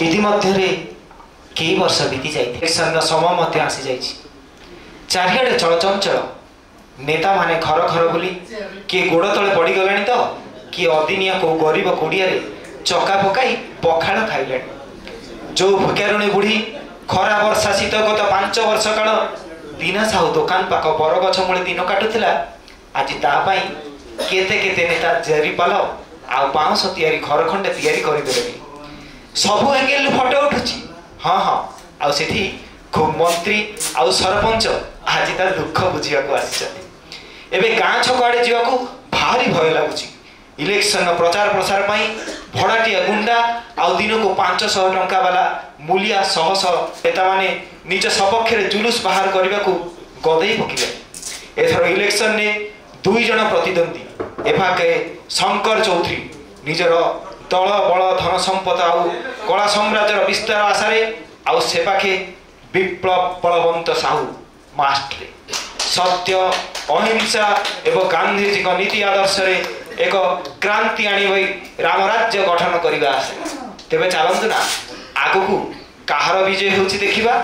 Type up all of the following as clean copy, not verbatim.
इतिमध्य कई वर्ष बीती जाए समय आसी जा चारिड़े चलचंचल नेता माने घर घर बुली किए गोड़ तले पड़गला तो किए अदिनिया को गरीब कुड़िया चका पकाई पखाड़ खाइले जो भुक्यारुणी बुढ़ी खरा वर्षा शीत गत 5 वर्ष काल दीना साहू दुकान पाख बरगछ मूले दिन काटुला आज तापाई केते केते नेता जेरीपाल आ बाउंश तैयारी घर खंडे तैयारी करदे सबु एंगेल फटो उठुची हाँ हाँ आउ सेठी खूब मंत्री आउ सरपंच आज तार दुख बुझा आसी गाँ छक आड़े जावाक भारी भय लगुच इलेक्शन प्रचार प्रसार भड़ाटिया गुंडा आउ दिन को 500 टंका वाला मूलिया शह शह नेता माने निज सपक्ष जुलूस बाहर करने को गदई पकिले एथर इलेक्शन ने 2 जन प्रतिद्वंदी एफाके शंकर चौधरी निजर दल बल धन संपद आउ कला साम्राज्यर विस्तार आशारे आउ से पाखे विप्लव बलवंत साहू मास्टर सत्य अहिंसा एवं गांधीजी नीति आदर्श रे एक क्रांति आनी रामराज्य गठन करने आसे तेरे चलतु ना आग को कहार विजय होची देखिबा।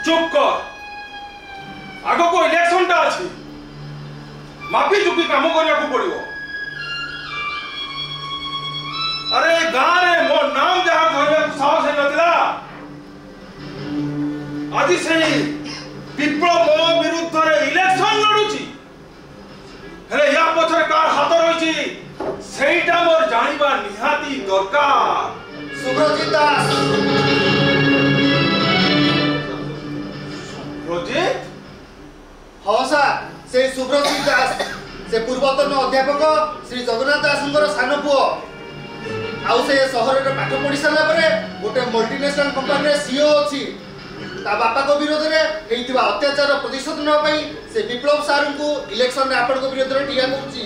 चुप कर आग को इलेक्शन टा अछि माफी चुकी काम करने को पड़ो। अरे गाँव रे मो नाम जहाँ धरने साहस नथिला आज से विप्लव मो विरुद्ध रे इलेक्शन लड़ुची हेले या पछरे कार हाथ रहिची सेईटा मोर जानिबा निहाती दरकार। सुब्रजीत दास सुब्रजीत हाँ सर से सुब्रजीत दास से पूर्वतन अध्यापक श्री जगन्नाथ दासंकर सान पुओ आउ से सहर रे पाठ पढ़ी सारा परे गोटे मल्टीनेशनल कंपनी रे सीईओ अछि ता बापा को विरोध रे हेइतिबा अत्याचार प्रतिशोध न पई से विप्लव सार को इलेक्शन रे आपण को विरोध रे टिया करछि।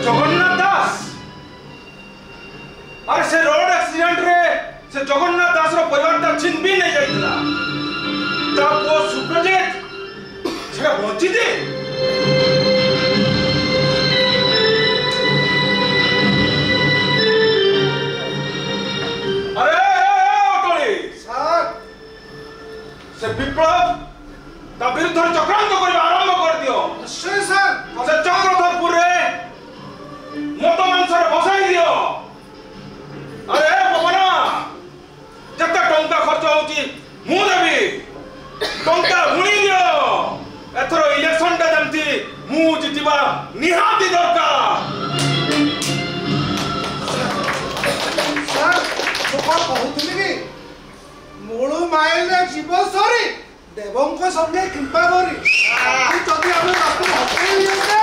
जगन्नाथ दास अरे से रोड एक्सीडेंट रे से जगन्नाथ दास रो परिवार ता छिन भी नहीं जाइतला ता वो सुब्रजीत से बंची दे अरे ओटोली सर से विप्लव ता विरुद्ध चक्रांत करबा आरंभ कर दियो। निश्चय सर से चक्रधरपुर रे मत मांसर बसाई दियो। अरे पवना जत्ता टंका खर्च होची मु देबी टंका हुणी दियो एथरो इलेक्शन टा जमती मु जितिबा निहाती दरकार। सर तो कहतुली कि मूलु माइल रे जीव सरी देवंक संगे कृपा करी जदि हम आपको हटेई दियते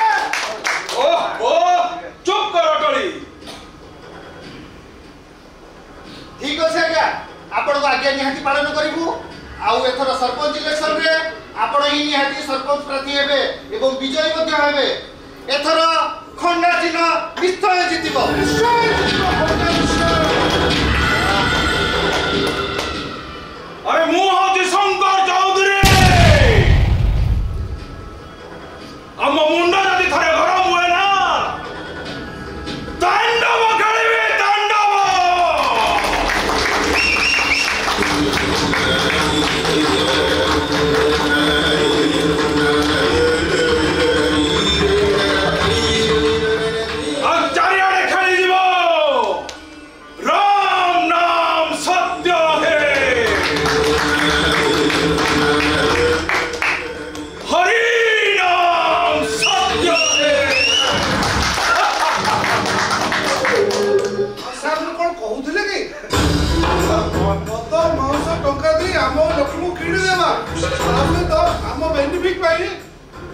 ओ चुप कर टली ठीक अछि आज्ञा आपण को आज्ञा निहाती पालन करिवु आउ एथर सरपंच इलेक्शन रे आपण ही निहाती सरपंच प्रार्थी हेबे एवं विजयी मध्ये हेबे एथर खंडा चिन्ह निश्चय जितिबो। अरे मु होची शंकर चौधरी हम मुंडा जदि थरे गरम हुए ना तांडव खेलिबे तांडव। अब चारियाडे आम बेनिफिट पाई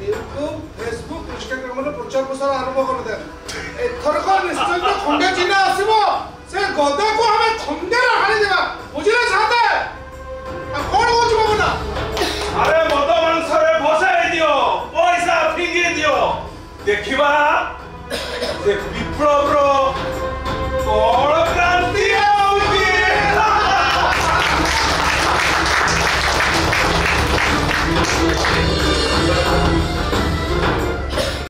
यूट्यूब फेसबुक इंस्टाग्राम रे प्रचार प्रसार आरंभ कर दे एथरक निश्चय तो खंडे चिन्ह आसीबो से गदा को हमें खंडे रे हाली देबा बुझिले साथे आ कोन होछ बाबा अरे मद मांस रे भसाई दियो पैसा फिंगी दियो देखिबा देख विप्लव रो कोण